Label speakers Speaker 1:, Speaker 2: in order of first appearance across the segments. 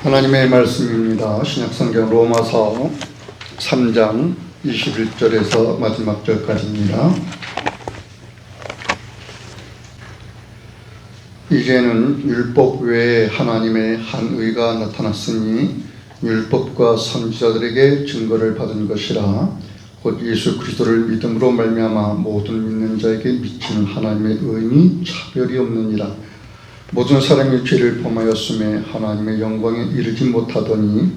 Speaker 1: 하나님의 말씀입니다. 신약성경 로마서 3장 21절에서 마지막 절까지입니다. 이제는 율법 외에 하나님의 한 의가 나타났으니 율법과 선지자들에게 증거를 받은 것이라. 곧 예수 그리스도를 믿음으로 말미암아 모든 믿는 자에게 미치는 하나님의 의니 차별이 없느니라. 모든 사람이 죄를 범하였음에 하나님의 영광에 이르지 못하더니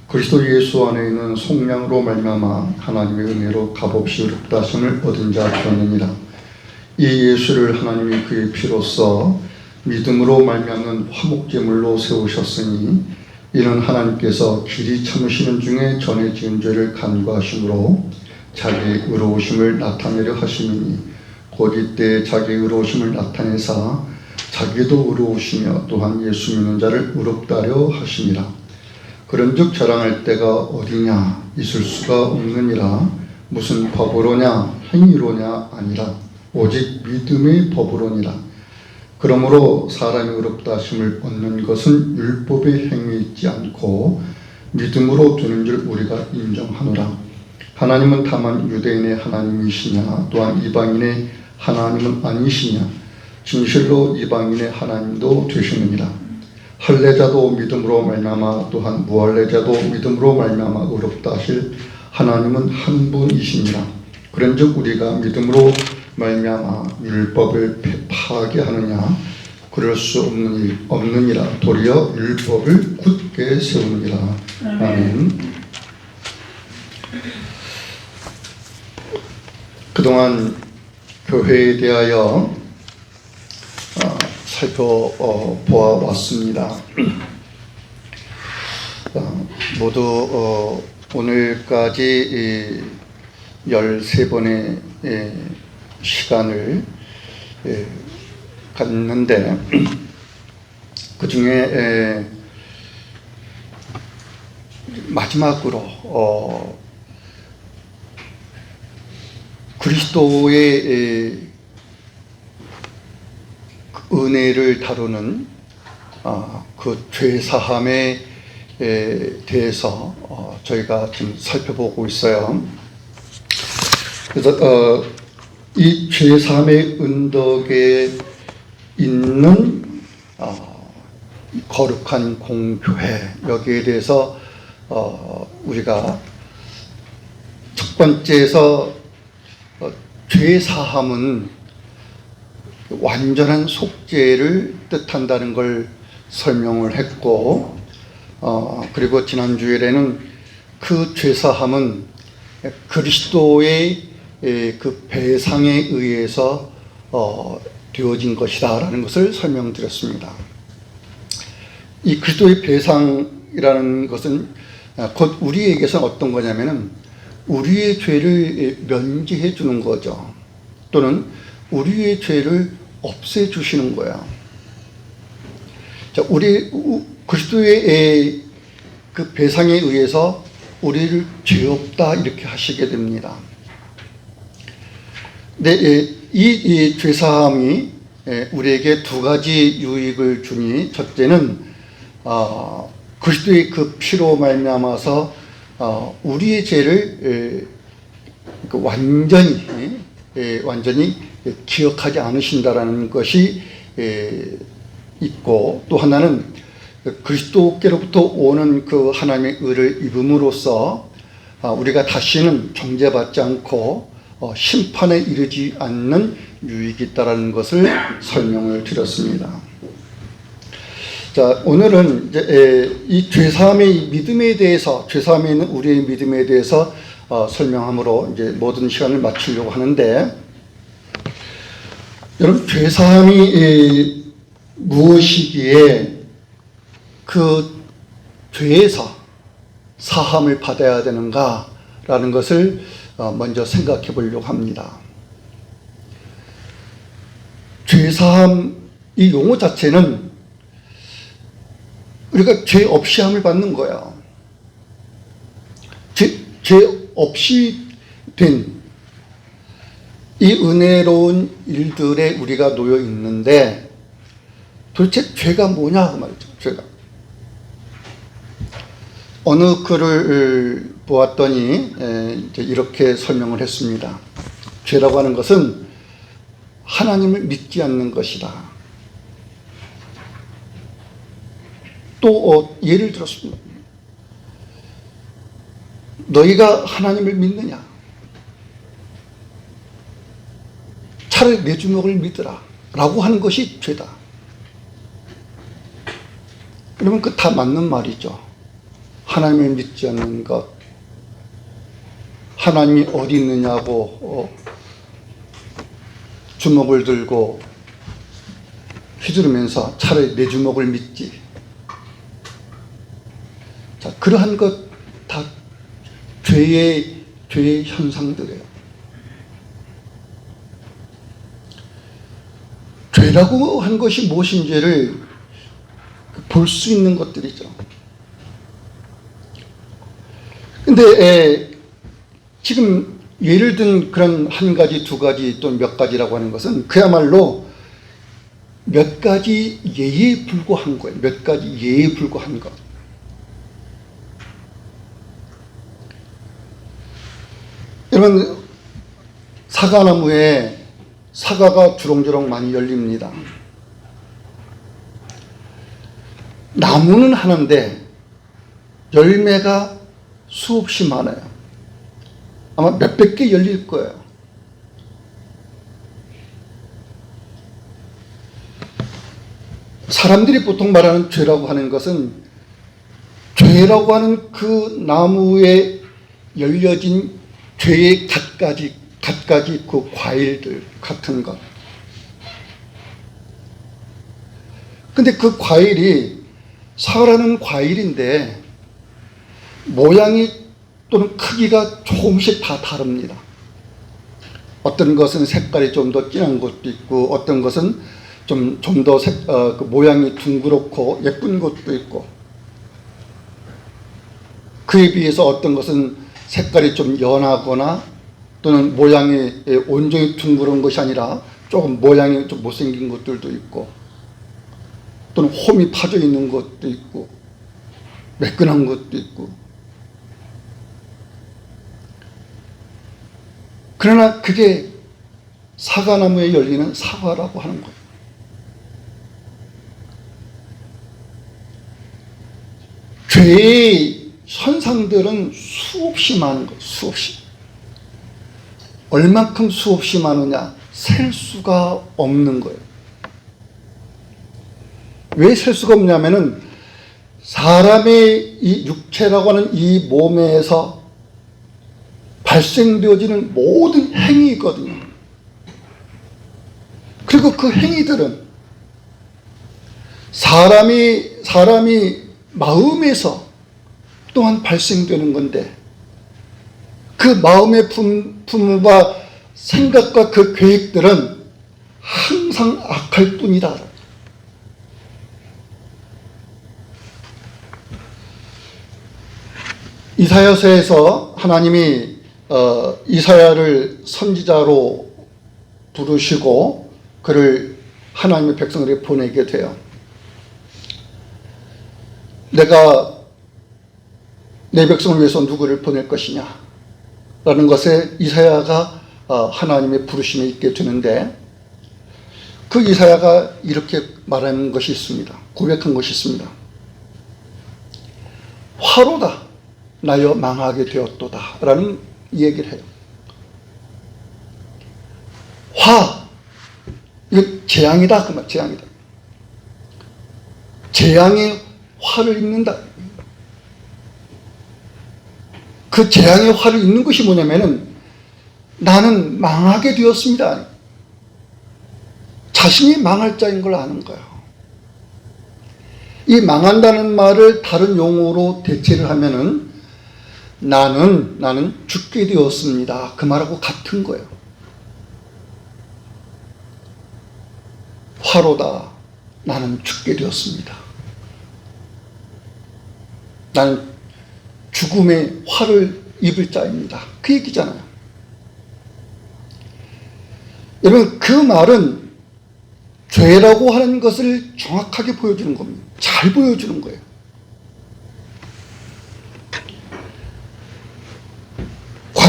Speaker 1: 그리스도 예수 안에 있는 속량으로 말미암아 하나님의 은혜로 값없이 의롭다 하심을 얻은 자 되었느니라. 이 예수를 하나님이 그의 피로써 믿음으로 말미암는 화목제물로 세우셨으니 이는 하나님께서 길이 참으시는 중에 전에 지은 죄를 간구하심으로 자기의 의로우심을 나타내려 하심이니 곧 이때 자기의 의로우심을 나타내사 자기도 의로우시며 또한 예수 믿는 자를 의롭다 하려 하심이라. 그런즉 자랑할 때가 어디냐? 있을 수가 없느니라. 무슨 법으로냐? 행위로냐? 아니라 오직 믿음의 법으로니라. 그러므로 사람이 의롭다 하심을 얻는 것은 율법의 행위에 있지 않고 믿음으로 되는 줄 우리가 인정하노라. 하나님은 다만 유대인의 하나님이시냐? 또한 이방인의 하나님은 아니시냐? 진실로 이방인의 하나님도 되시느니라. 할례자도 믿음으로 말미암아 또한 무할례자도 믿음으로 말미암아 의롭다 하실 하나님은 한 분이시니라. 그런즉 우리가 믿음으로 말미암아 율법을 파괴하느냐? 그럴 수 없느니라. 도리어 율법을 굳게 세우느니라. 아멘. 그동안 교회에 대하여 살펴보았습니다. 모두 오늘까지 13번의 시간을 갖는데 그 중에 마지막으로 그리스도의 은혜를 다루는 그 죄사함에 대해서 저희가 지금 살펴보고 있어요. 그래서 이 죄사함의 은덕에 있는 거룩한 공교회, 여기에 대해서 우리가 첫 번째에서 죄사함은 완전한 속죄를 뜻한다는 걸 설명을 했고, 그리고 지난 주일에는 그 죄사함은 그리스도의 그 배상에 의해서 되어진 것이다 라는 것을 설명드렸습니다. 이 그리스도의 배상이라는 것은 곧 우리에게서 어떤 거냐면은 우리의 죄를 면제해 주는 거죠. 또는 우리의 죄를 없애주시는 거야. 자, 우리 그리스도의 그 배상에 의해서 우리를 죄 없다 이렇게 하시게 됩니다. 근데 이 죄사함이 우리에게 두 가지 유익을 주니, 첫째는 그리스도의 그 피로 말미암아서 우리의 죄를 완전히 기억하지 않으신다라는 것이 있고, 또 하나는 그리스도께로부터 오는 그 하나님의 의를 입음으로써 우리가 다시는 정죄받지 않고 심판에 이르지 않는 유익이 있다라는 것을 설명을 드렸습니다. 자, 오늘은 이제 이 죄사함의 믿음에 대해서, 죄사함에 있는 우리의 믿음에 대해서 설명함으로 이제 모든 시간을 마치려고 하는데, 여러분, 죄사함이 무엇이기에 그 죄에서 사함을 받아야 되는가라는 것을 먼저 생각해 보려고 합니다. 죄사함, 이 용어 자체는 우리가 죄 없이 함을 받는 거예요. 죄 없이 된 이 은혜로운 일들에 우리가 놓여 있는데 도대체 죄가 뭐냐 그 말이죠. 죄가 어느 글을 보았더니 이제 이렇게 설명을 했습니다. 죄라고 하는 것은 하나님을 믿지 않는 것이다. 또 예를 들었습니다. 너희가 하나님을 믿느냐? 차라리 내 주먹을 믿으라 라고 하는 것이 죄다. 그러면 그 다 맞는 말이죠. 하나님을 믿지 않는 것, 하나님이 어디 있느냐고 주먹을 들고 휘두르면서 차라리 내 주먹을 믿지. 자, 그러한 것 다 죄의 현상들이에요. 죄라고 한 것이 무엇인지를 볼 수 있는 것들이죠. 근데 지금 예를 든 그런 한 가지, 두 가지, 또 몇 가지라고 하는 것은 그야말로 몇 가지 예에 불과한 거예요. 몇 가지 예에 불과한 것. 여러분, 사과나무에 사과가 주렁주렁 많이 열립니다. 나무는 하나인데 열매가 수없이 많아요. 아마 몇백 개 열릴 거예요. 사람들이 보통 말하는 죄라고 하는 것은 죄라고 하는 그 나무에 열려진 죄의 갖가지 그 과일들 같은 것. 근데 그 과일이 사과라는 과일인데 모양이 또는 크기가 조금씩 다 다릅니다. 어떤 것은 색깔이 좀 더 진한 것도 있고, 어떤 것은 좀 더 그 모양이 둥그렇고 예쁜 것도 있고, 그에 비해서 어떤 것은 색깔이 좀 연하거나 또는 모양이 온전히 둥그런 것이 아니라 조금 모양이 좀 못생긴 것들도 있고, 또는 홈이 파져 있는 것도 있고, 매끈한 것도 있고. 그러나 그게 사과나무에 열리는 사과라고 하는 거예요. 죄의 현상들은 수없이 많은 거예요. 수없이. 얼만큼 수없이 많으냐? 셀 수가 없는 거예요. 왜 셀 수가 없냐면은 사람의 이 육체라고 하는 이 몸에서 발생되어지는 모든 행위거든요. 그리고 그 행위들은 사람이 마음에서 또한 발생되는 건데, 그 마음의 품과 생각과 그 계획들은 항상 악할 뿐이다. 이사야서에서 하나님이 이사야를 선지자로 부르시고 그를 하나님의 백성에게 보내게 돼요. 내가 내 백성을 위해서 누구를 보낼 것이냐 라는 것에 이사야가 하나님의 부르심에 있게 되는데, 그 이사야가 이렇게 말하는 것이 있습니다. 고백한 것이 있습니다. 화로다 나여 망하게 되었도다 라는 얘기를 해요. 이건 재앙이다 그 말. 재앙이다. 재앙의 화를 입는다. 그 재앙의 화를 입는 것이 뭐냐면은 나는 망하게 되었습니다. 자신이 망할 자인 걸 아는 거예요. 이 망한다는 말을 다른 용어로 대체를 하면은 나는 죽게 되었습니다. 그 말하고 같은 거예요. 화로다. 나는 죽게 되었습니다. 나는 죽음의 화를 입을 자입니다. 그 얘기잖아요. 여러분, 그 말은 죄라고 하는 것을 정확하게 보여주는 겁니다. 잘 보여주는 거예요.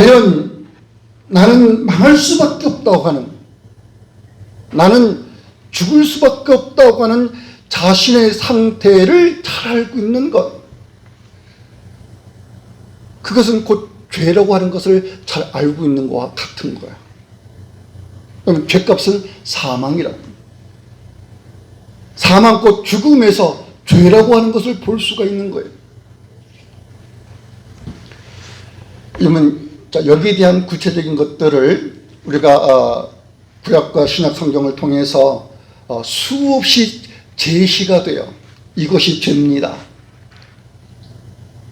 Speaker 1: 과연 나는 망할 수밖에 없다고 하는, 나는 죽을 수밖에 없다고 하는 자신의 상태를 잘 알고 있는 것, 그것은 곧 죄라고 하는 것을 잘 알고 있는 것과 같은 거야. 그럼 죄값은 사망이라고. 사망 곧 죽음에서 죄라고 하는 것을 볼 수가 있는 거예요. 그러면 여기에 대한 구체적인 것들을 우리가 구약과 신약 성경을 통해서 수없이 제시가 돼요. 이것이 죄입니다.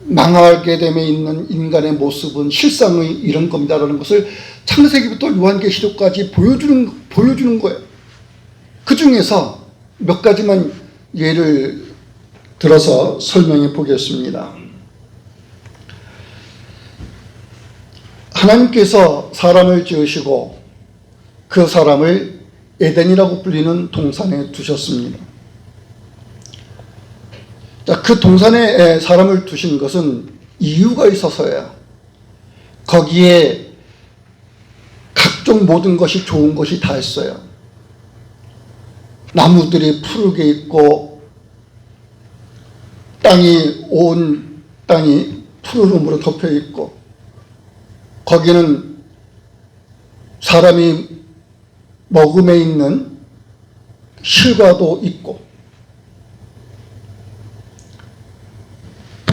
Speaker 1: 망하게 됨에 있는 인간의 모습은 실상의 이런 겁니다라는 것을 창세기부터 요한계시록까지 보여주는 거예요. 그 중에서 몇 가지만 예를 들어서 설명해 보겠습니다. 하나님께서 사람을 지으시고 그 사람을 에덴이라고 불리는 동산에 두셨습니다. 그 동산에 사람을 두신 것은 이유가 있어서야. 거기에 각종 모든 것이 좋은 것이 다 있어요. 나무들이 푸르게 있고 온 땅이 푸르름으로 덮여 있고, 거기는 사람이 먹음에 있는 실과도 있고,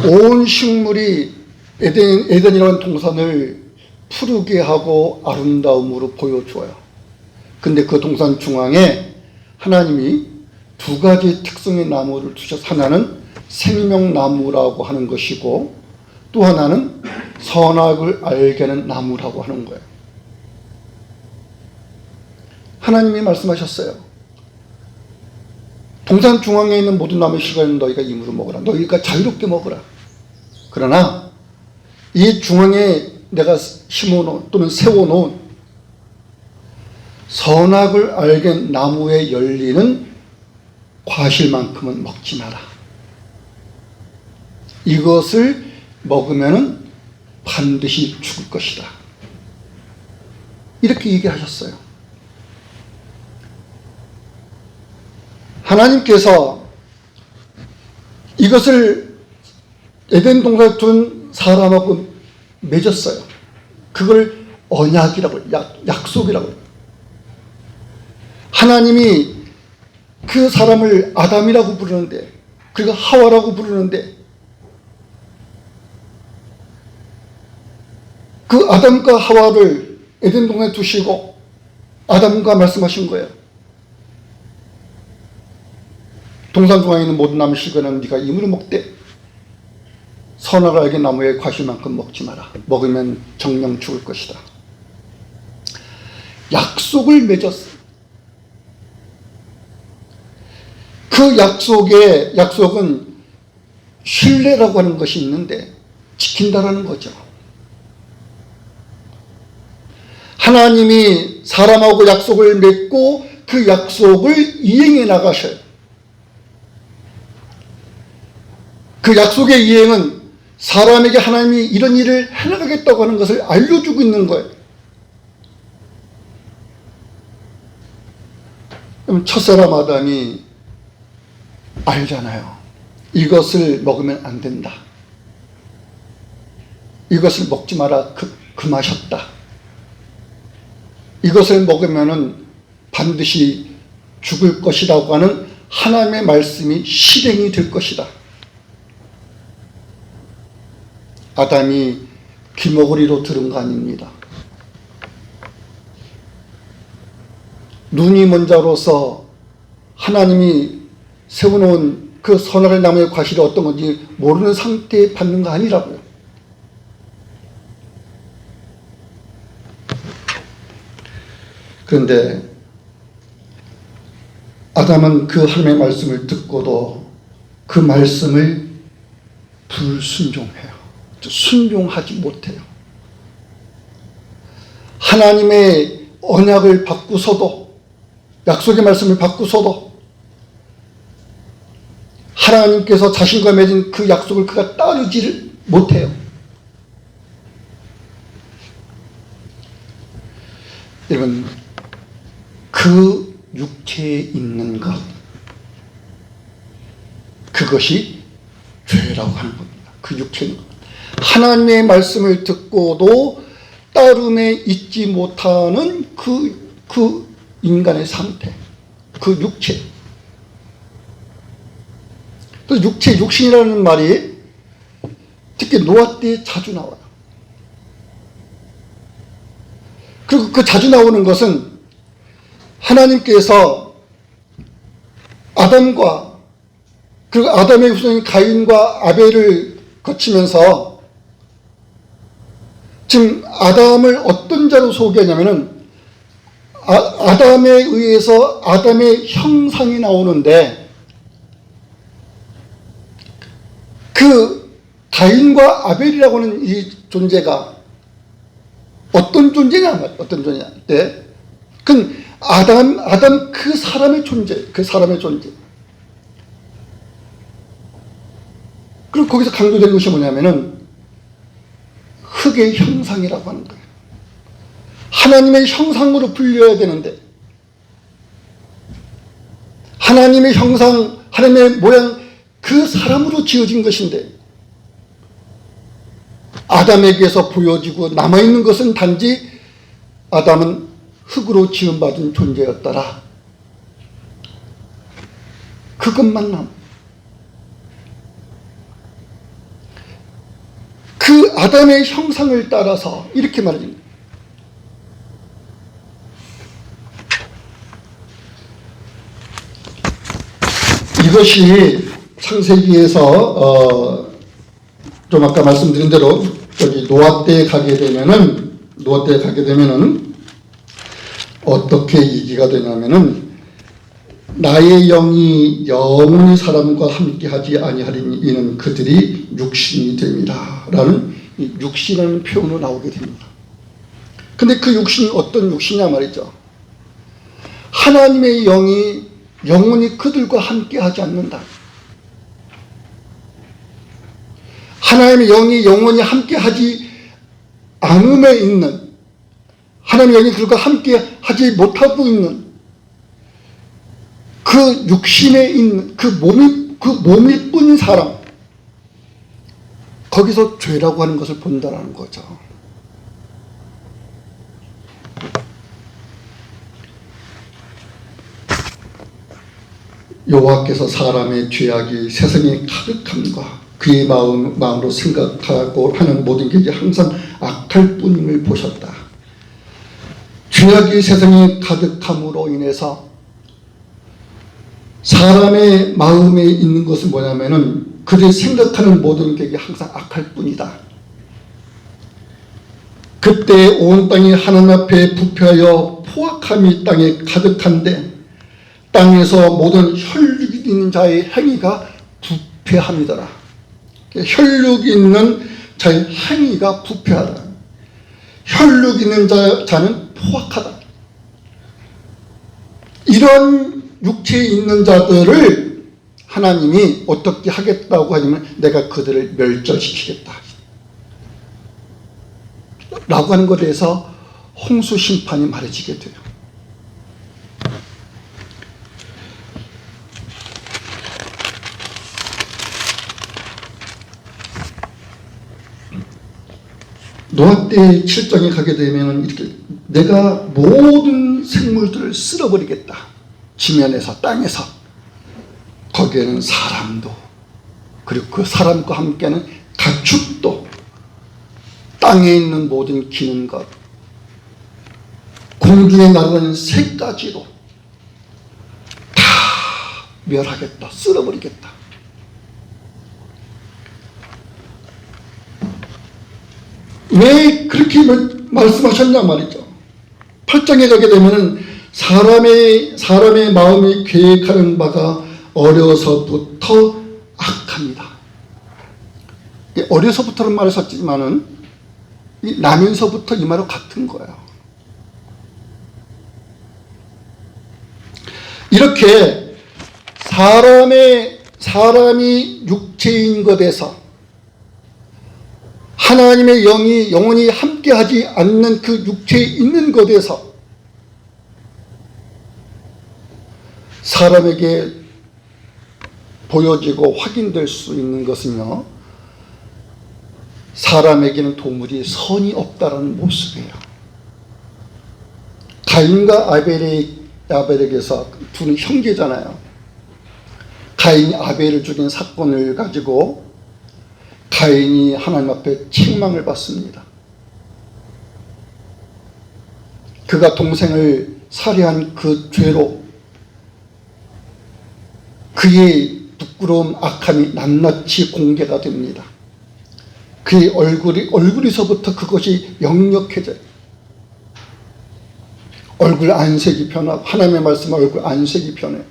Speaker 1: 온 식물이 에덴이라는 동산을 푸르게 하고 아름다움으로 보여줘요. 근데 그 동산 중앙에 하나님이 두 가지 특성의 나무를 두셔서, 하나는 생명나무라고 하는 것이고 또 하나는 선악을 알게 하는 나무라고 하는 거예요. 하나님이 말씀하셨어요. 동산 중앙에 있는 모든 나무의 실과는 너희가 임으로 먹으라. 너희가 자유롭게 먹으라. 그러나 이 중앙에 내가 심어놓은 또는 세워놓은 선악을 알게 나무에 열리는 과실만큼은 먹지 마라. 이것을 먹으면 반드시 죽을 것이다. 이렇게 얘기하셨어요. 하나님께서 이것을 에덴 동산에 둔 사람하고 맺었어요. 그걸 언약이라고 해요. 약속이라고 해요. 하나님이 그 사람을 아담이라고 부르는데, 그리고 하와라고 부르는데, 그 아담과 하와를 에덴 동산에 두시고 아담과 말씀하신 거예요. 동산 중앙에 있는 모든 나무 실과는 네가 임으로 먹되 선악을 알게 나무의 과실만큼 먹지 마라. 먹으면 정령 죽을 것이다. 약속을 맺었어요. 그 약속은 신뢰라고 하는 것이 있는데 지킨다라는 거죠. 하나님이 사람하고 약속을 맺고 그 약속을 이행해 나가셔요. 그 약속의 이행은 사람에게 하나님이 이런 일을 해나가겠다고 하는 것을 알려주고 있는 거예요. 그럼 첫사람 아담이 알잖아요. 이것을 먹으면 안 된다. 이것을 먹지 마라. 금하셨다. 이것을 먹으면 반드시 죽을 것이라고 하는 하나님의 말씀이 실행이 될 것이다. 아담이 귀머거리로 들은 거 아닙니다. 눈이 먼 자로서 하나님이 세워놓은 그 선악을 나무의 과실이 어떤 건지 모르는 상태에 받는 거 아니라고요. 그런데 아담은 그 하나님의 말씀을 듣고도 그 말씀을 불순종해요. 순종하지 못해요. 하나님의 언약을 바꾸서도, 약속의 말씀을 바꾸서도 하나님께서 자신과 맺은 그 약속을 그가 따르지를 못해요. 여러분, 그 육체에 있는 것, 그것이 죄라고 하는 겁니다. 그 육체에 있는 것. 하나님의 말씀을 듣고도 따름에 잊지 못하는 그 인간의 상태, 그 육체. 또 육신이라는 말이 특히 노아 때에 자주 나와요. 그리고 그 자주 나오는 것은 하나님께서 아담과 그리고 아담의 후손인 가인과 아벨을 거치면서 지금 아담을 어떤 자로 소개하냐면은 아담에 의해서 아담의 형상이 나오는데 그 가인과 아벨이라고 하는 이 존재가 어떤 존재냐? 네. 그건 아담 그 사람의 존재, 그리고 거기서 강조되는 것이 뭐냐면은 흙의 형상이라고 하는 거예요. 하나님의 형상으로 불려야 되는데 하나님의 형상, 하나님의 모양 그 사람으로 지어진 것인데 아담에게서 보여지고 남아있는 것은 단지 아담은 흙으로 지음받은 존재였더라. 그것만 남. 그 아담의 형상을 따라서 이렇게 말합니다. 이것이 창세기에서 좀 아까 말씀드린 대로 여기 노아 때에 가게 되면은 어떻게 얘기가 되냐면은 나의 영이 영원히 사람과 함께하지 아니하리니 이는 그들이 육신이 됩니다 라는 육신이라는 표현으로 나오게 됩니다. 근데 그 육신이 어떤 육신이냐 말이죠. 하나님의 영이 영원히 그들과 함께하지 않는다. 하나님의 영이 영원히 함께하지 않음에 있는, 하나님의 영이 그들과 함께하지 못하고 있는 그 육신에 있는 그 몸일 뿐인 사람, 거기서 죄라고 하는 것을 본다라는 거죠. 여호와께서 사람의 죄악이 세상에 가득함과 그의 마음으로 생각하고 하는 모든 게 항상 악할 뿐임을 보셨다. 죄악이 세상에 가득함으로 인해서 사람의 마음에 있는 것은 뭐냐면은 그들이 생각하는 모든 게 항상 악할 뿐이다. 그때 온 땅이 하나님 앞에 부패하여 포악함이 땅에 가득한데 땅에서 모든 혈육이 있는 자의 행위가 부패함이더라. 혈육이 있는 자의 행위가 부패하다. 혈육 있는 자는 포악하다. 이런 육체에 있는 자들을 하나님이 어떻게 하겠다고 하냐면 내가 그들을 멸절시키겠다 라고 하는 것에 대해서 홍수 심판이 말해지게 돼요. 노아 때 7장에 가게 되면 이렇게 내가 모든 생물들을 쓸어버리겠다. 지면에서 땅에서. 거기에는 사람도 그리고 그 사람과 함께하는 가축도 땅에 있는 모든 기는 것 공중에 날아다니는 새까지도 다 멸하겠다. 쓸어버리겠다. 왜 그렇게 말씀하셨냐 말이죠. 8장에 가게 되면 사람의 마음이 계획하는 바가 어려서부터 악합니다. 어려서부터는 말을 썼지만은 나면서부터 이 말과 같은 거예요. 이렇게 사람이 육체인 것에서 하나님의 영이 영원히 함께하지 않는 그 육체에 있는 것에서 사람에게 보여지고 확인될 수 있는 것은요, 사람에게는 도무지 선이 없다는 모습이에요. 가인과 아벨에게서 둘은 형제잖아요. 가인이 아벨을 죽인 사건을 가지고 가인이 하나님 앞에 책망을 받습니다. 그가 동생을 살해한 그 죄로 그의 부끄러움, 악함이 낱낱이 공개가 됩니다. 그의 얼굴에서부터 그것이 역력해져요. 얼굴 안색이 변하고, 하나님의 말씀 얼굴 안색이 변해요.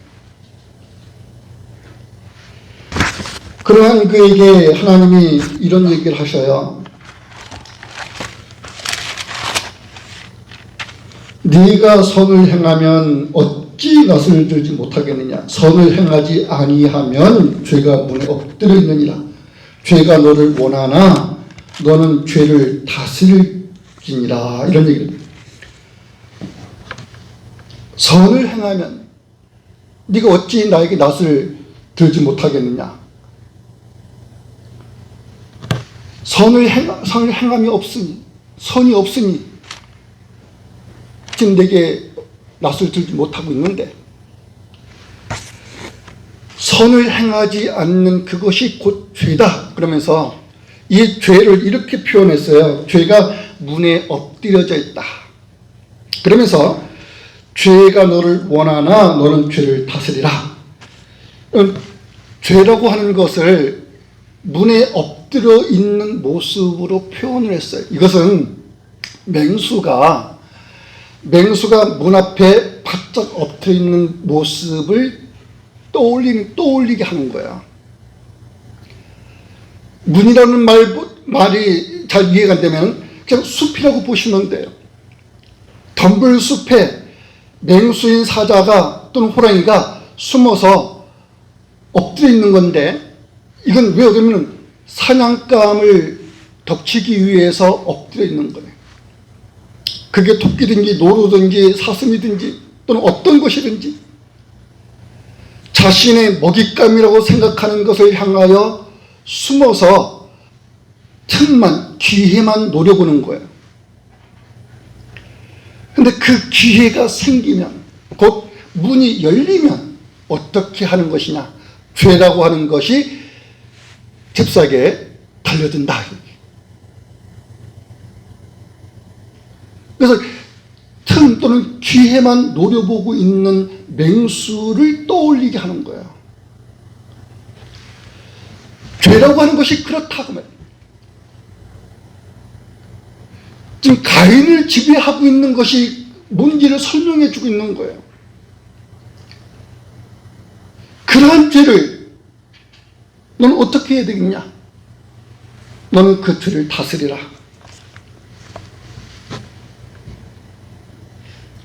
Speaker 1: 그러한 그에게 하나님이 이런 얘기를 하셔요. 네가 선을 행하면 어찌 낯을 들지 못하겠느냐. 선을 행하지 아니하면 죄가 문에 엎드려 있느니라. 죄가 너를 원하나 너는 죄를 다스릴지니라. 이런 얘기를. 선을 행하면 네가 어찌 나에게 낯을 들지 못하겠느냐. 선을 행함이 없으니, 선이 없으니 지금 내게 낯을 들지 못하고 있는데, 선을 행하지 않는 그것이 곧 죄다. 그러면서 이 죄를 이렇게 표현했어요. 죄가 문에 엎드려져 있다. 그러면서 죄가 너를 원하나 너는 죄를 다스리라. 죄라고 하는 것을 문에 엎드려 있는 모습으로 표현을 했어요. 이것은 맹수가 문 앞에 바짝 엎드려 있는 모습을 떠올리게 하는 거야. 문이라는 말이 잘 이해가 안 되면 그냥 숲이라고 보시면 돼요. 덤불 숲에 맹수인 사자가 또는 호랑이가 숨어서 엎드려 있는 건데, 이건 왜 그러면 사냥감을 덮치기 위해서 엎드려 있는 거예요. 그게 토끼든지 노루든지 사슴이든지 또는 어떤 것이든지 자신의 먹잇감이라고 생각하는 것을 향하여 숨어서 틈만, 기회만 노려보는 거예요. 근데 그 기회가 생기면, 곧 문이 열리면 어떻게 하는 것이냐. 죄라고 하는 것이 잽싸게 달려든다. 그래서 틈 또는 기회만 노려보고 있는 맹수를 떠올리게 하는 거예요. 죄라고 하는 것이 그렇다고 말이에요. 지금 가인을 지배하고 있는 것이 뭔지를 설명해 주고 있는 거예요. 그러한 죄를 너는 어떻게 해야 되겠냐? 너는 그 죄를 다스리라.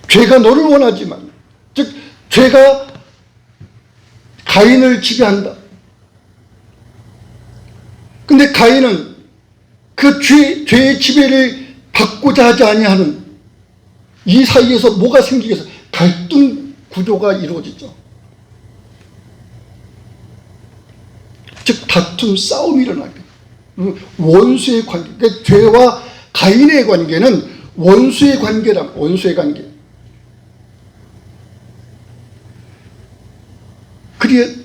Speaker 1: 죄가 너를 원하지만, 즉 죄가 가인을 지배한다. 근데 가인은 그 죄의 지배를 받고자 하지 아니하는 이 사이에서 뭐가 생기겠어? 갈등 구조가 이루어지죠. 즉 다툼, 싸움이 일어나게. 원수의 관계. 그러니까 죄와 가인의 관계는 원수의 관계란, 원수의 관계.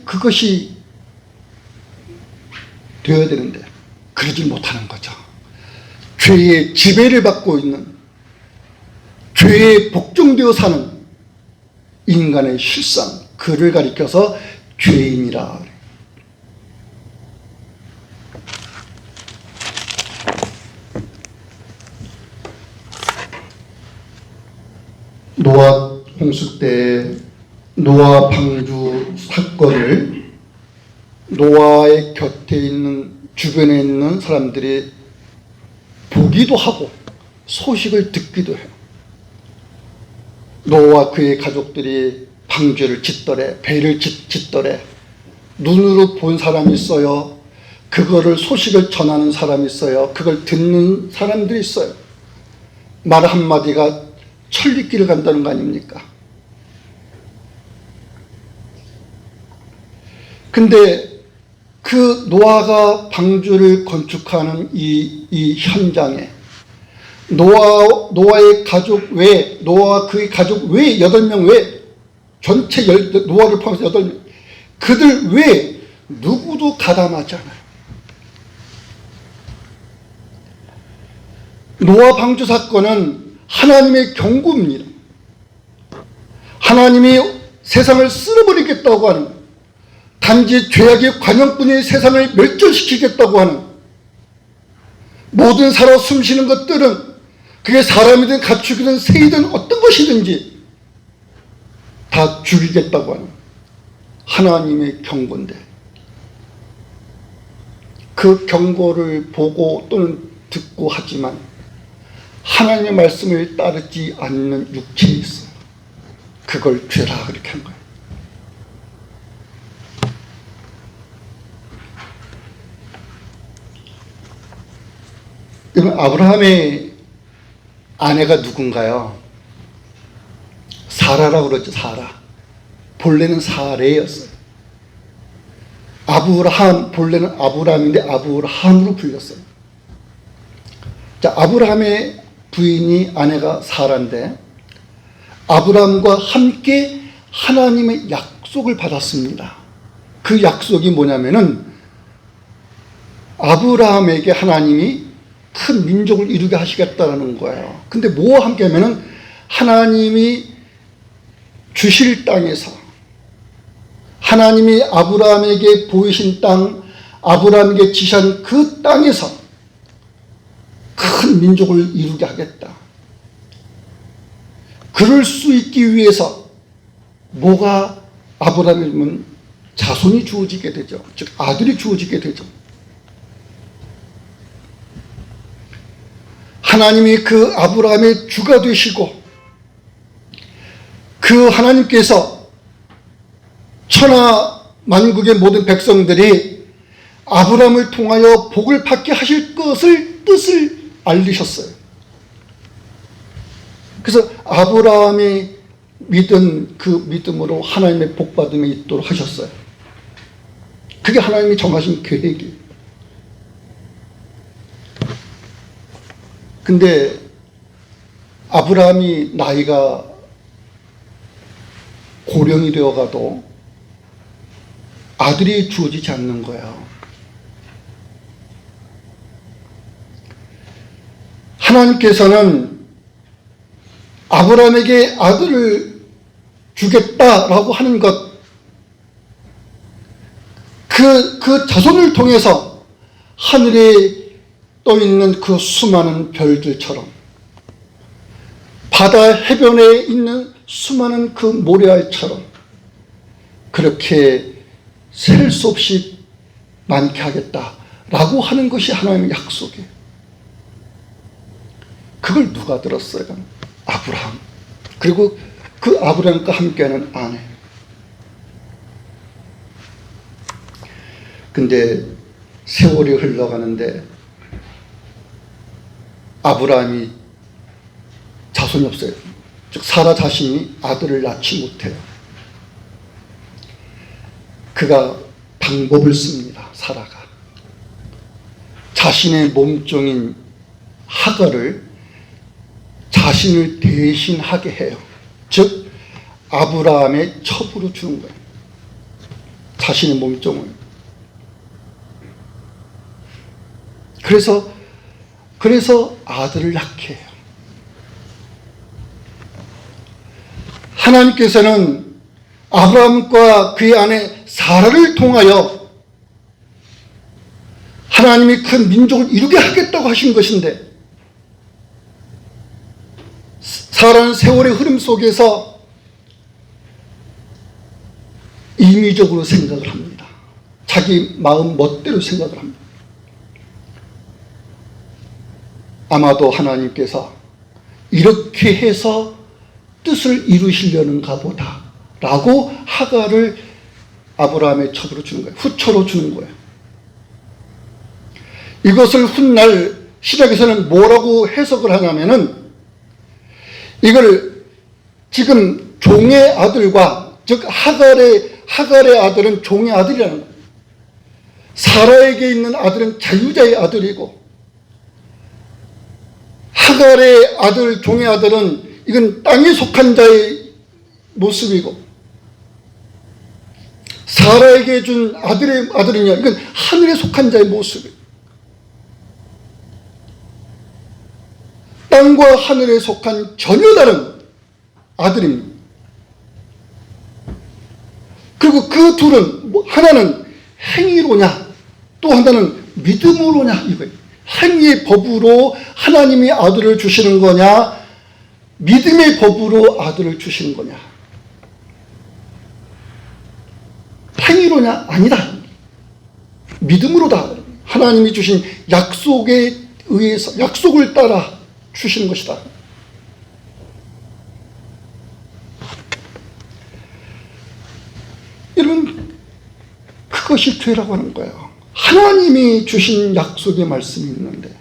Speaker 1: 그것이 되어야 되는데 그러지 못하는 거죠. 죄의 지배를 받고 있는, 죄에 복종되어 사는 인간의 실상, 그를 가리켜서 죄인이라. 노아 홍수 때 노아 방주 사건을 노아의 곁에 있는, 주변에 있는 사람들이 보기도 하고 소식을 듣기도 해요. 노아와 그의 가족들이 방주를 짓더래, 배를 짓더래. 눈으로 본 사람이 있어요. 그거를 소식을 전하는 사람이 있어요. 그걸 듣는 사람들이 있어요. 말 한마디가 천리길을 간다는 거 아닙니까? 근데 그 노아가 방주를 건축하는 이 현장에 노아의 가족 외에, 노아와 그의 가족 외에 8명 외에, 전체 노아를 포함해서 8명, 그들 외에 누구도 가담하지 않아요. 노아 방주 사건은 하나님의 경고입니다. 하나님이 세상을 쓸어버리겠다고 하는, 단지 죄악의 관영뿐이 세상을 멸절시키겠다고 하는, 모든 살아 숨쉬는 것들은 그게 사람이든 가축이든 새이든 어떤 것이든지 다 죽이겠다고 하는 하나님의 경고인데, 그 경고를 보고 또는 듣고 하지만 하나님의 말씀을 따르지 않는 육체에 있어요. 그걸 죄라 그렇게 한 거예요. 그럼 아브라함의 아내가 누군가요? 사라라고 그러죠. 사라. 본래는 사레였어요. 아브라함, 본래는 아브라함인데 아브라함으로 불렸어요. 자, 아브라함의 부인이 아내가 사라인데, 아브라함과 함께 하나님의 약속을 받았습니다. 그 약속이 뭐냐면은, 아브라함에게 하나님이 큰 민족을 이루게 하시겠다라는 거예요. 근데 뭐와 함께 하면은, 하나님이 주실 땅에서, 하나님이 아브라함에게 보이신 땅, 아브라함에게 지시한 그 땅에서 큰 민족을 이루게 하겠다. 그럴 수 있기 위해서 뭐가 아브라함이면 자손이 주어지게 되죠. 즉 아들이 주어지게 되죠. 하나님이 그 아브라함의 주가 되시고, 그 하나님께서 천하 만국의 모든 백성들이 아브라함을 통하여 복을 받게 하실 뜻을 알리셨어요. 그래서 아브라함이 믿은 그 믿음으로 하나님의 복받음이 있도록 하셨어요. 그게 하나님이 정하신 계획이에요. 근데 아브라함이 나이가 고령이 되어가도 아들이 주어지지 않는 거예요. 하나님께서는 아브라함에게 아들을 주겠다라고 하는 것, 그 자손을 통해서 하늘에 떠 있는 그 수많은 별들처럼, 바다 해변에 있는 수많은 그 모래알처럼 그렇게 셀 수 없이 많게 하겠다라고 하는 것이 하나님의 약속이에요. 그걸 누가 들었어요? 아브라함. 그리고 그 아브라함과 함께하는 아내. 근데 세월이 흘러가는데 아브라함이 자손이 없어요. 즉 사라 자신이 아들을 낳지 못해요. 그가 방법을 씁니다. 사라가 자신의 몸종인 하갈을 자신을 대신하게 해요. 즉 아브라함의 첩으로 주는 거예요. 자신의 몸종을. 그래서 아들을 낳게 해요. 하나님께서는 아브라함과 그의 아내 사라를 통하여 하나님이 큰 민족을 이루게 하겠다고 하신 것인데, 사라는 세월의 흐름 속에서 임의적으로 생각을 합니다. 자기 마음 멋대로 생각을 합니다. 아마도 하나님께서 이렇게 해서 뜻을 이루시려는가 보다 라고 하갈을 아브라함의 첩으로 주는 거예요. 후처로 주는 거예요. 이것을 훗날 신약에서는 뭐라고 해석을 하냐면은, 이걸 지금 종의 아들과 즉 하갈의 하갈의 아들은 종의 아들이라는 거예요. 사라에게 있는 아들은 자유자의 아들이고, 하갈의 아들, 종의 아들은 이건 땅에 속한 자의 모습이고, 사라에게 준 아들의 아들이냐, 이건 하늘에 속한 자의 모습이에요. 땅과 하늘에 속한 전혀 다른 아들입니다. 그리고 그 둘은 하나는 행위로냐, 또 하나는 믿음으로냐, 이거예요. 행위의 법으로 하나님이 아들을 주시는 거냐, 믿음의 법으로 아들을 주시는 거냐. 행위로냐? 아니다. 믿음으로다. 하나님이 주신 약속에 의해서, 약속을 따라 주시는 것이다. 여러분, 그것이 죄라고 하는 거예요. 하나님이 주신 약속의 말씀이 있는데,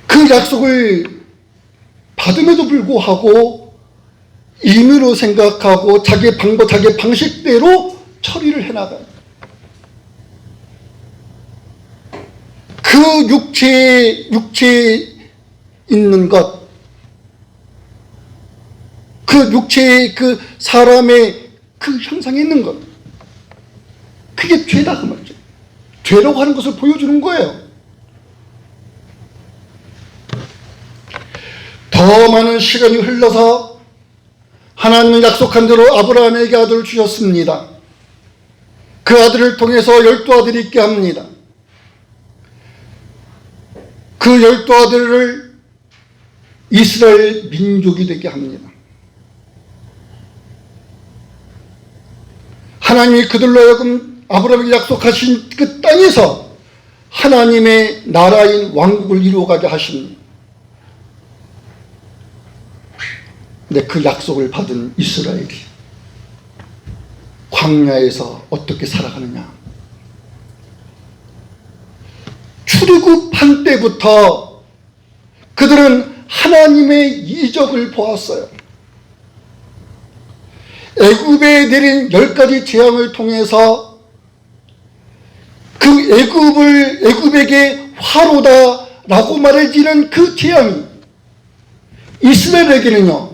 Speaker 1: 그 약속을 받음에도 불구하고 임의로 생각하고 자기 방법, 자기 방식대로 처리를 해나가요. 그 육체에 있는 것, 그 육체의 그 사람의 그 형상에 있는 것, 그게 죄다 그 말이죠. 죄라고 하는 것을 보여주는 거예요. 더 많은 시간이 흘러서 하나님은 약속한 대로 아브라함에게 아들을 주셨습니다. 그 아들을 통해서 12아들이 있게 합니다. 그 12아들을 이스라엘 민족이 되게 합니다. 하나님이 그들로 하여금 아브라함에게 약속하신 그 땅에서 하나님의 나라인 왕국을 이루어가게 하십니다. 근데 그 약속을 받은 이스라엘이 광야에서 어떻게 살아가느냐. 출애굽한 때부터 그들은 하나님의 이적을 보았어요. 애굽에 내린 10가지 재앙을 통해서 그 애굽에게 화로다라고 말해지는 그 재앙이 이스라엘에게는요,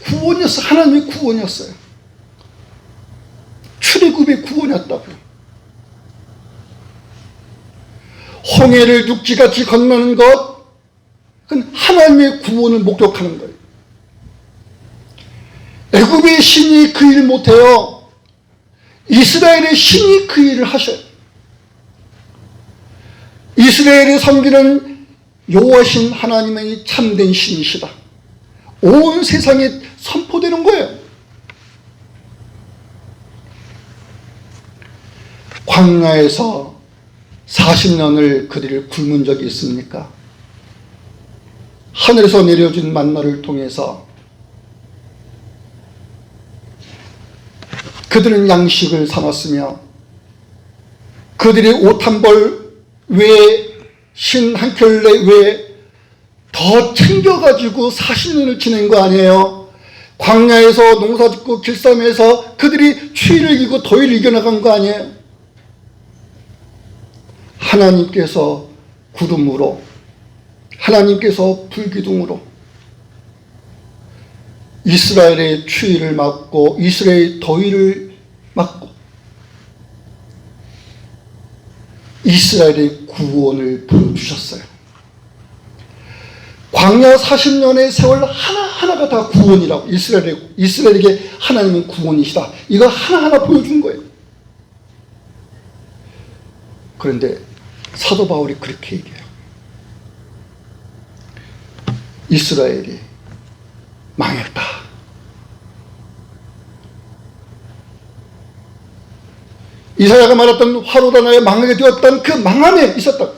Speaker 1: 구원이었어요. 하나님의 구원이었어요. 출애굽의 구원이었다고요. 홍해를 육지같이 건너는 것, 그건 하나님의 구원을 목격하는 거예요. 애굽의 신이 그 일 못해요. 이스라엘의 신이 그 일을 하셔요. 이스라엘의 섬기는 여호와신 하나님의 참된 신이시다. 온 세상에 선포되는 거예요. 광야에서 40년을 그들을 굶은 적이 있습니까? 하늘에서 내려준 만나를 통해서 그들은 양식을 삼았으며 그들의 옷 한 벌 외에 신 한 켤레 외에 더 챙겨가지고 40년을 지낸 거 아니에요? 광야에서 농사 짓고 길쌈에서 그들이 추위를 이기고 더위를 이겨나간 거 아니에요? 하나님께서 구름으로, 하나님께서 불기둥으로 이스라엘의 추위를 막고 이스라엘의 더위를 막고 이스라엘의 구원을 보여주셨어요. 광야 40년의 세월 하나하나가 다 구원이라고. 이스라엘에게 하나님은 구원이시다. 이거 하나하나 보여준 거예요. 그런데 사도 바울이 그렇게 얘기해요. 이스라엘이 망했다. 이사야가 말했던 화로다 나에 망하게 되었던 그 망함에 있었다.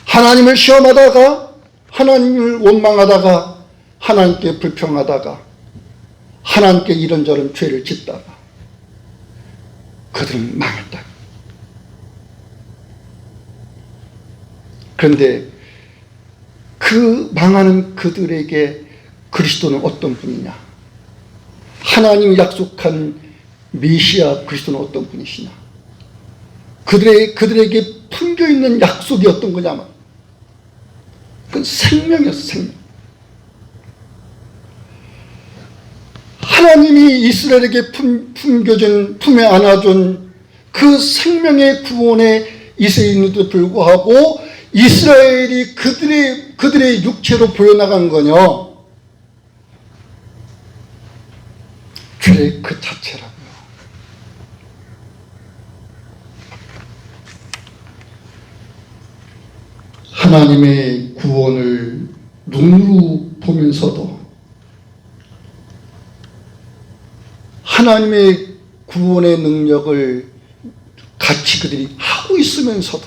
Speaker 1: 하나님을 시험하다가, 하나님을 원망하다가, 하나님께 불평하다가, 하나님께 이런저런 죄를 짓다가 그들은 망했다. 그런데 그 망하는 그들에게 그리스도는 어떤 분이냐? 하나님이 약속한 메시아 그리스도는 어떤 분이시냐? 그들에게 품겨있는 약속이 어떤 거냐면 그건 생명이었어, 생명. 하나님이 이스라엘에게 품겨준, 품에 안아준 그 생명의 구원에 있었는데도 불구하고 이스라엘이 그들의 육체로 보여나간 거요, 죄 그 자체라고요. 하나님의 구원을 눈으로 보면서도, 하나님의 구원의 능력을 같이 그들이 하고 있으면서도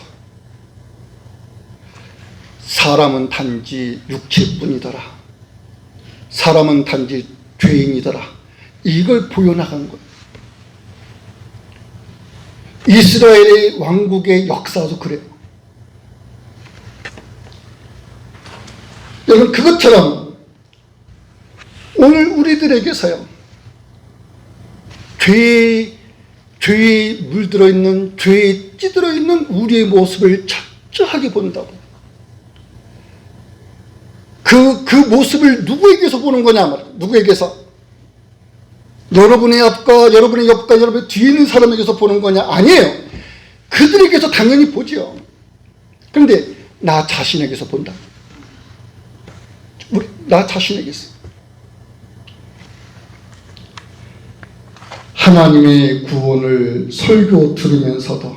Speaker 1: 사람은 단지 육체뿐이더라, 사람은 단지 죄인이더라, 이걸 보여나간 거예요. 이스라엘의 왕국의 역사도 그래요. 여러분, 그것처럼 오늘 우리들에게서요, 죄에 물들어 있는, 죄에 찌들어 있는 우리의 모습을 철저하게 본다고. 그 모습을 누구에게서 보는 거냐 말이에요. 누구에게서? 여러분의 앞과 여러분의 옆과 여러분의 뒤에 있는 사람에게서 보는 거냐? 아니에요. 그들에게서 당연히 보죠. 그런데 나 자신에게서 본다. 나 자신에게서. 하나님의 구원을 설교 들으면서도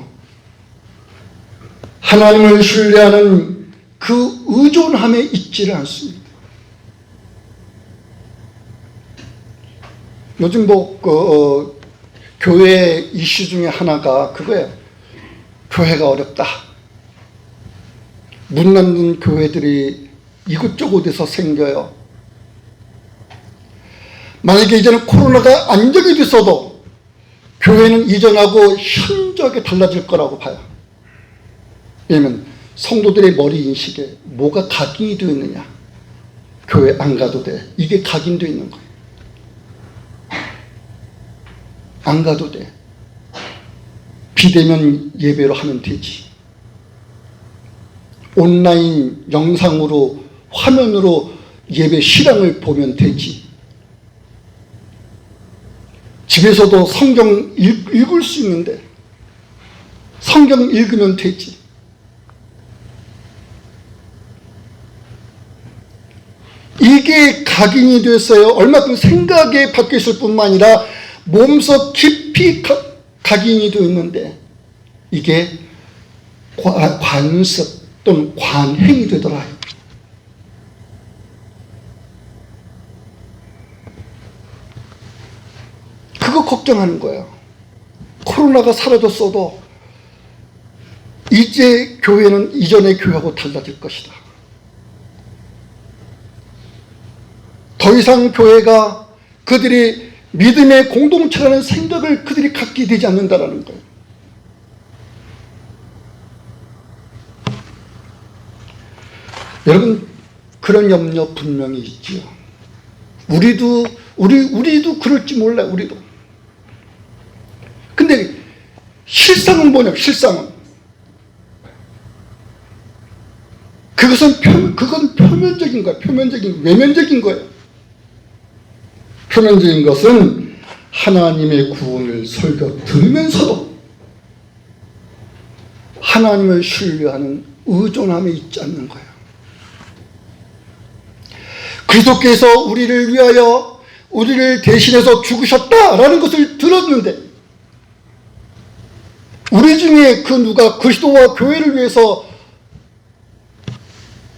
Speaker 1: 하나님을 신뢰하는 그 의존함에 있지를 않습니다. 요즘 교회 이슈 중에 하나가 그거예요. 교회가 어렵다. 문 닫는 교회들이 이곳저곳에서 생겨요. 만약에 이제는 코로나가 안정이 됐어도 교회는 이전하고 현저하게 달라질 거라고 봐요. 왜냐하면 성도들의 머리 인식에 뭐가 각인이 되어 있느냐. 교회 안 가도 돼. 이게 각인되어 있는 거예요. 안 가도 돼. 비대면 예배로 하면 되지. 온라인 영상으로, 화면으로 예배 실황을 보면 되지. 집에서도 성경 읽을 수 있는데 성경 읽으면 되지. 이게 각인이 됐어요. 얼마큼 생각에 바뀌었을 뿐만 아니라 몸소 깊이 각인이 되어 있는데 이게 관습 또는 관행이 되더라. 그거 걱정하는 거예요. 코로나가 사라졌어도 이제 교회는 이전의 교회하고 달라질 것이다. 더 이상 교회가 그들이 믿음의 공동체라는 생각을 그들이 갖게 되지 않는다는 거예요. 여러분, 그런 염려 분명히 있지요. 우리도 그럴지 몰라요. 우리도. 근데 실상은 뭐냐? 실상은 그건 표면적인 거예요. 외면적인 거예요. 표면적인 것은 하나님의 구원을 설교 들으면서도 하나님을 신뢰하는 의존함에 있지 않는 거예요. 그리스도께서 우리를 위하여 우리를 대신해서 죽으셨다라는 것을 들었는데 우리 중에 그 누가 그리스도와 교회를 위해서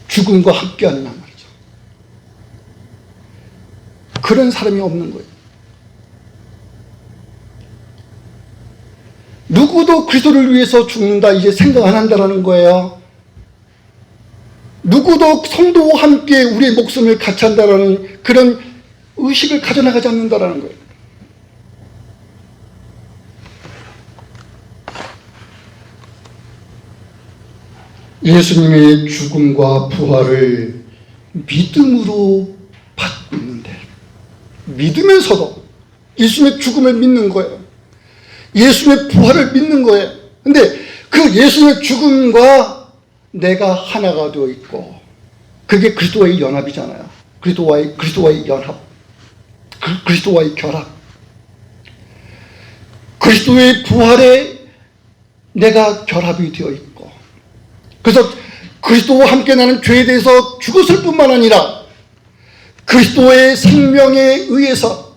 Speaker 1: 죽음과 함께하느냐 말이죠. 그런 사람이 없는 거예요. 누구도 그리스도를 위해서 죽는다 이제 생각 안 한다는 거예요. 누구도 성도와 함께 우리의 목숨을 같이 한다는 그런 의식을 가져나가지 않는다는 거예요. 예수님의 죽음과 부활을 믿음으로 받고 있는
Speaker 2: 믿으면서도 예수님의 죽음을 믿는 거예요. 예수님의 부활을 믿는 거예요. 근데 그 예수님의 죽음과 내가 하나가 되어 있고, 그게 그리스도와의 연합이잖아요. 그리스도와의 연합, 그리스도와의 결합, 그리스도의 부활에 내가 결합이 되어 있고, 그래서 그리스도와 함께 나는 죄에 대해서 죽었을 뿐만 아니라 그리스도의 생명에 의해서,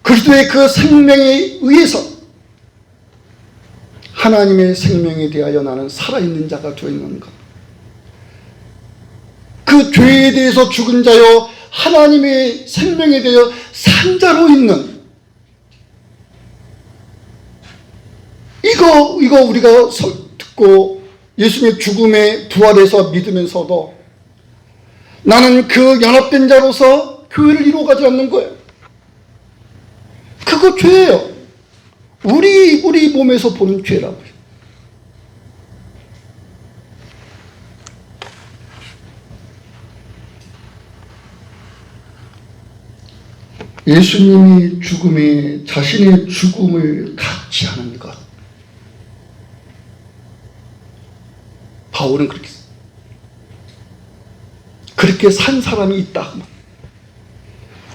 Speaker 2: 그리스도의 그 생명에 의해서 하나님의 생명에 대하여 나는 살아있는 자가 되어 있는 것. 그 죄에 대해서 죽은 자요 하나님의 생명에 대하여 산 자로 있는, 이거 우리가 듣고 예수님의 죽음에 부활해서 믿으면서도 나는 그 연합된 자로서 교회를 이루어가지 않는 거예요. 그거 죄예요. 우리 몸에서 보는 죄라고요. 예수님이 죽음에 자신의 죽음을 갖지 않은 것. 바울은 그렇게 산 사람이 있다.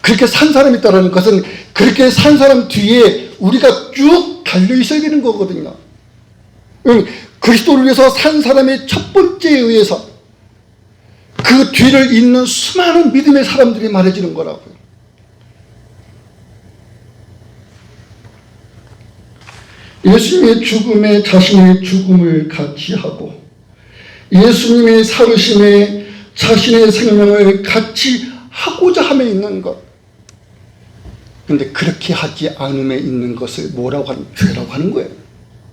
Speaker 2: 그렇게 산 사람이 있다는 것은 그렇게 산 사람 뒤에 우리가 쭉 달려 있어야 되는 거거든요. 그리스도를 위해서 산 사람의 첫 번째에 의해서 그 뒤를 잇는 수많은 믿음의 사람들이 말해지는 거라고요. 예수님의 죽음에 자신의 죽음을 같이 하고 예수님의 살으심에 자신의 생명을 같이 하고자 함에 있는 것. 그런데 그렇게 하지 않음에 있는 것을 뭐라고 하는, 죄라고 하는 거예요.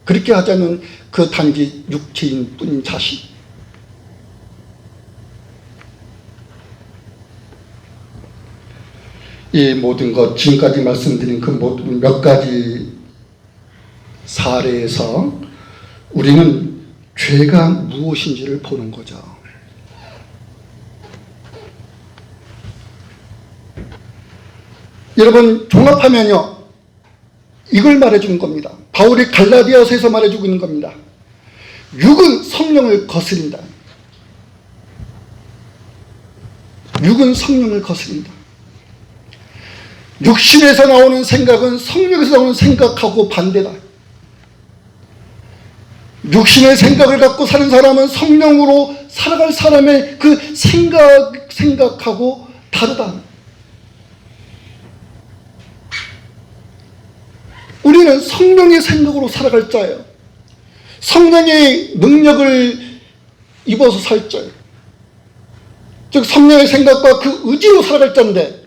Speaker 2: 그렇게 하자는 그 단지 육체인 뿐인 자신. 이 모든 것, 지금까지 말씀드린 그 모든 몇 가지 사례에서 우리는 죄가 무엇인지를 보는 거죠. 여러분, 종합하면요, 이걸 말해주는 겁니다. 바울이 갈라디아서에서 말해주고 있는 겁니다. 육은 성령을 거스린다. 육은 성령을 거스린다. 육신에서 나오는 생각은 성령에서 나오는 생각하고 반대다. 육신의 생각을 갖고 사는 사람은 성령으로 살아갈 사람의 그 생각하고 다르다. 우리는 성령의 생각으로 살아갈 자예요. 성령의 능력을 입어서 살 자예요. 즉 성령의 생각과 그 의지로 살아갈 자인데,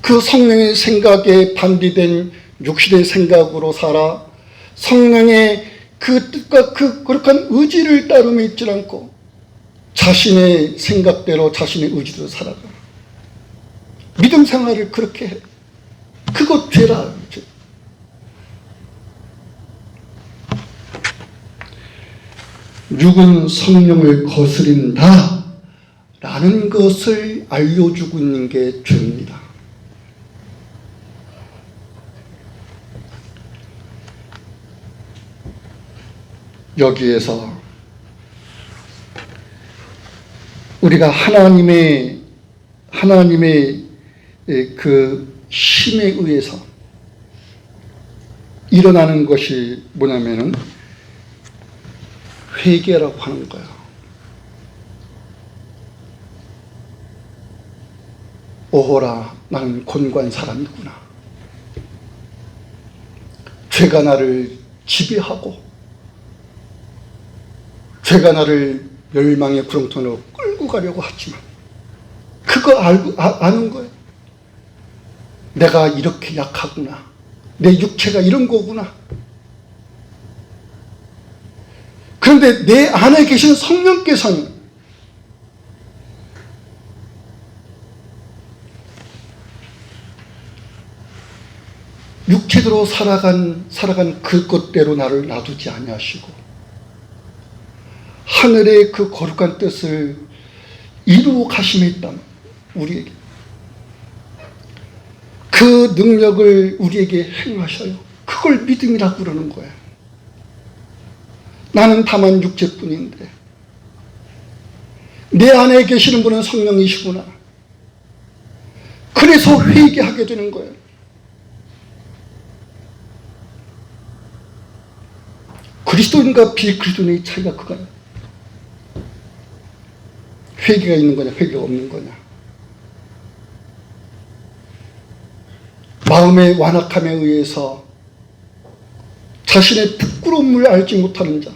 Speaker 2: 그 성령의 생각에 반비된 육신의 생각으로 살아 성령의 그 뜻과 그 거룩한 의지를 따르며 있지 않고 자신의 생각대로 자신의 의지대로 살아가. 믿음 생활을 그렇게 해. 그거 죄라. 육은 성령을 거스린다 라는 것을 알려주고 있는 게 죄입니다. 여기에서 우리가 하나님의 그 힘에 의해서 일어나는 것이 뭐냐면은 회개라고 하는 거예요. 오호라, 나는 곤고한 사람이구나. 죄가 나를 지배하고 죄가 나를 멸망의 구렁텅이로 끌고 가려고 하지만 그거 아는 거예요. 내가 이렇게 약하구나. 내 육체가 이런 거구나. 그런데 내 안에 계신 성령께서는 육체대로 살아간 그것대로 나를 놔두지 아니하시고 하늘의 그 거룩한 뜻을 이루어 가심에 있다. 우리에게 그 능력을 우리에게 행하셔요. 그걸 믿음이라고 그러는 거예요. 나는 다만 육체뿐인데 내 안에 계시는 분은 성령이시구나. 그래서 회개하게 되는 거예요. 그리스도인과 비그리스도인의 차이가 그거예요. 회개가 있는 거냐, 회개가 없는 거냐. 마음의 완악함에 의해서 자신의 부끄러움을 알지 못하는 자.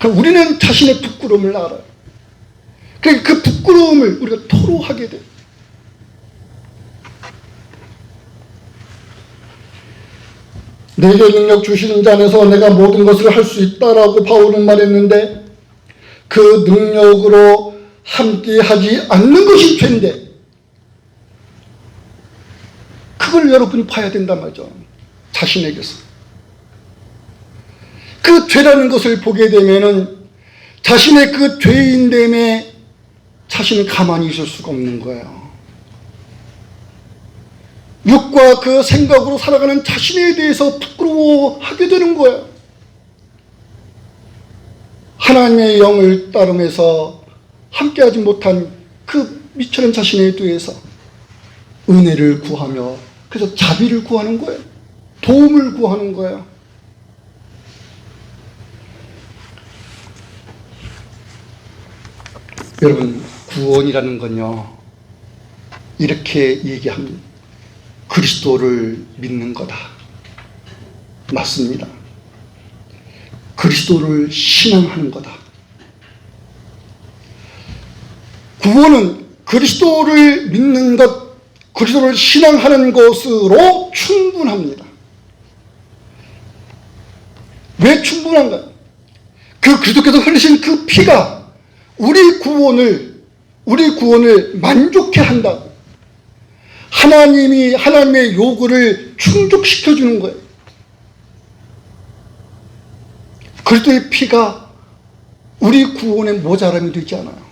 Speaker 2: 우리는 자신의 부끄러움을 알아요. 그 부끄러움을 우리가 토로하게 돼요. 내게 능력 주시는 자 안에서 내가 모든 것을 할 수 있다라고 바울은 말했는데, 그 능력으로 함께 하지 않는 것이 죄인데, 그걸 여러분이 봐야 된단 말이죠. 자신에게서. 그 죄라는 것을 보게 되면은 자신의 그 죄인됨에 자신은 가만히 있을 수가 없는 거예요. 육과 그 생각으로 살아가는 자신에 대해서 부끄러워하게 되는 거예요. 하나님의 영을 따르면서 함께하지 못한 그 미천한 자신에 대해서 은혜를 구하며, 그래서 자비를 구하는 거예요. 도움을 구하는 거예요. 여러분, 구원이라는 건요, 이렇게 얘기합니다. 그리스도를 믿는 거다. 맞습니다. 그리스도를 신앙하는 거다. 구원은 그리스도를 믿는 것, 그리스도를 신앙하는 것으로 충분합니다. 왜 충분한가요? 그 그리스도께서 흘리신 그 피가 우리 구원을 만족해 한다. 하나님의 요구를 충족시켜 주는 거예요. 그리스도의 피가 우리 구원의 모자람이 되지 않아요.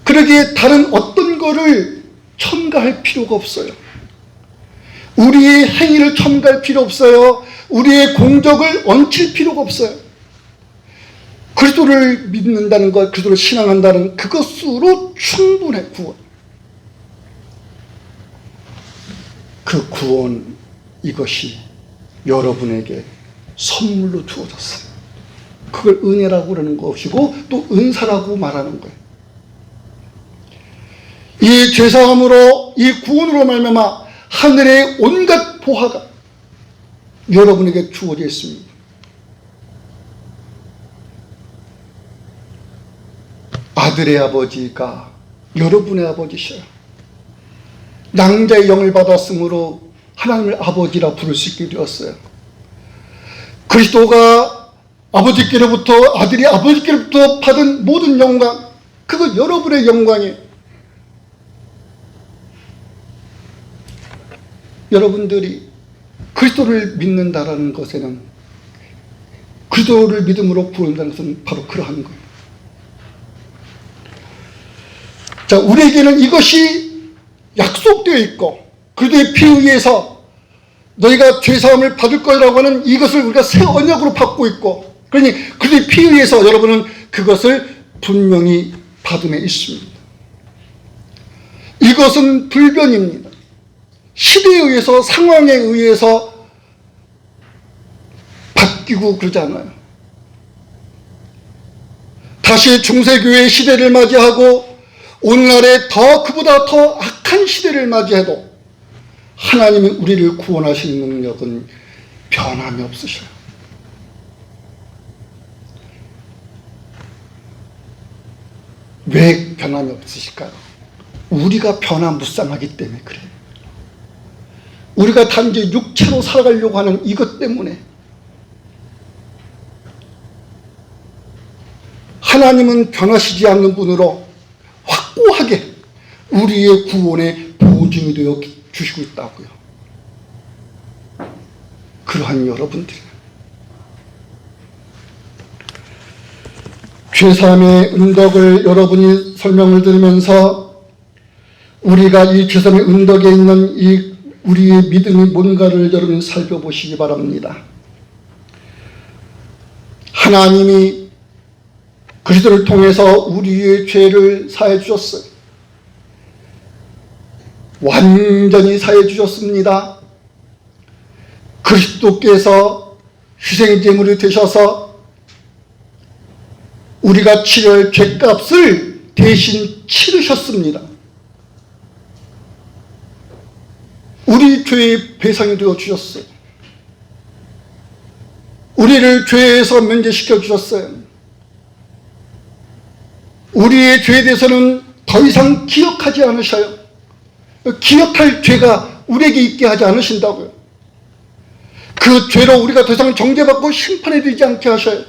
Speaker 2: 그러기에 다른 어떤 거를 첨가할 필요가 없어요. 우리의 행위를 첨가할 필요 없어요. 우리의 공적을 얹힐 필요가 없어요. 그리스도를 믿는다는 것, 그리스도를 신앙한다는 그것으로 충분해, 구원. 그 구원, 이것이 여러분에게 선물로 주어졌어요. 그걸 은혜라고 그러는 것이고 또 은사라고 말하는 거예요. 이 죄사함으로, 이 구원으로 말미암아 하늘의 온갖 보화가 여러분에게 주어져 있습니다. 아들의 아버지가 여러분의 아버지셔요. 낭자의 영을 받았으므로 하나님을 아버지라 부를 수 있게 되었어요. 그리스도가 아버지께로부터, 아들이 아버지께로부터 받은 모든 영광, 그거 여러분의 영광이에요. 여러분들이 그리스도를 믿는다라는 것에는, 그리스도를 믿음으로 구원한다는 것은 바로 그러한 거예요. 자, 우리에게는 이것이 약속되어 있고, 그리스도의 피에 의해서 너희가 죄사함을 받을 거라고 하는 이것을 우리가 새 언약으로 받고 있고, 그러니 그리스도의 피에 의해서 여러분은 그것을 분명히 받음에 있습니다. 이것은 불변입니다. 시대에 의해서, 상황에 의해서 바뀌고 그러지 않아요. 다시 중세교회의 시대를 맞이하고 오늘날에 그보다 더 악한 시대를 맞이해도 하나님이 우리를 구원하시는 능력은 변함이 없으셔요. 왜 변함이 없으실까요? 우리가 변화무쌍하기 때문에 그래요. 우리가 단지 육체로 살아가려고 하는 이것 때문에. 하나님은 변하시지 않는 분으로 확고하게 우리의 구원의 보증이 되어 주시고 있다고요. 그러한 여러분들, 죄사함의 은덕을 여러분이 설명을 들으면서 우리가 이 최선의 은덕에 있는 이 우리의 믿음이 뭔가를 여러분 살펴보시기 바랍니다. 하나님이 그리스도를 통해서 우리의 죄를 사해 주셨어요. 완전히 사해 주셨습니다. 그리스도께서 희생제물이 되셔서 우리가 치료할 죄값을 대신 치르셨습니다. 우리 죄의 배상이 되어 주셨어요. 우리를 죄에서 면제시켜 주셨어요. 우리의 죄에 대해서는 더 이상 기억하지 않으셔요. 기억할 죄가 우리에게 있게 하지 않으신다고요. 그 죄로 우리가 더 이상 정죄받고 심판에 들지 않게 하셔요.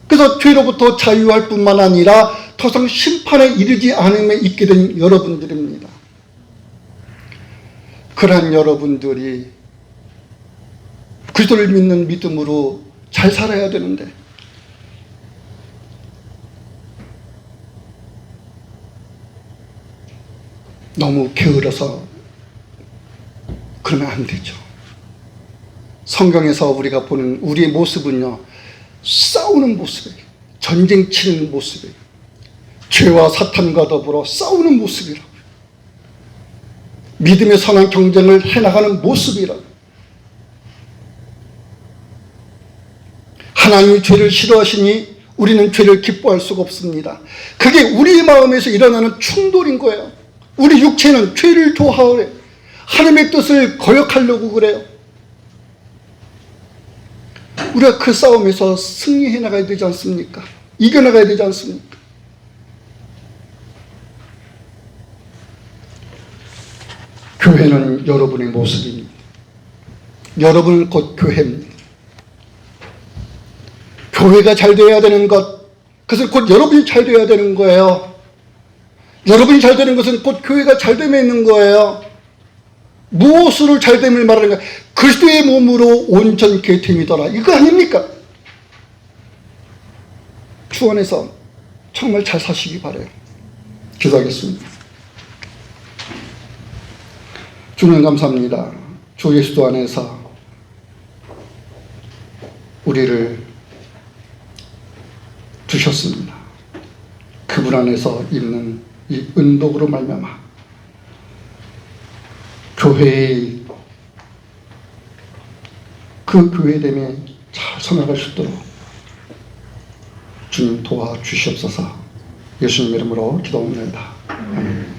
Speaker 2: 그래서 죄로부터 자유할 뿐만 아니라 더 이상 심판에 이르지 않음에 있게 된 여러분들입니다. 그러한 여러분들이 그리스도를 믿는 믿음으로 잘 살아야 되는데 너무 게을러서 그러면 안 되죠. 성경에서 우리가 보는 우리의 모습은요, 싸우는 모습이에요. 전쟁 치는 모습이에요. 죄와 사탄과 더불어 싸우는 모습이라고요. 믿음의 선한 경쟁을 해나가는 모습이라고요. 하나님이 죄를 싫어하시니 우리는 죄를 기뻐할 수가 없습니다. 그게 우리 마음에서 일어나는 충돌인 거예요. 우리 육체는 죄를 좋아하래. 하나님의 뜻을 거역하려고 그래요. 우리가 그 싸움에서 승리해 나가야 되지 않습니까? 이겨나가야 되지 않습니까? 교회는 여러분의 모습입니다. 여러분은 곧 교회입니다. 교회가 잘 되어야 되는 것, 그것은 곧 여러분이 잘 되어야 되는 거예요. 여러분이 잘 되는 것은 곧 교회가 잘 됨에 있는 거예요. 무엇으로 잘 됨을 말하는가? 그리스도의 몸으로 온전케 됨이더라. 이거 아닙니까? 주 안에서 정말 잘 사시기 바라요. 기도하겠습니다. 주님 감사합니다. 주 예수도 안에서 우리를 두셨습니다. 그분 안에서 있는 이 은덕으로 말미암아 교회의 그 교회됨에 잘 서나갈 수 있도록 주님 도와주시옵소서. 예수님 이름으로 기도합니다. 아멘.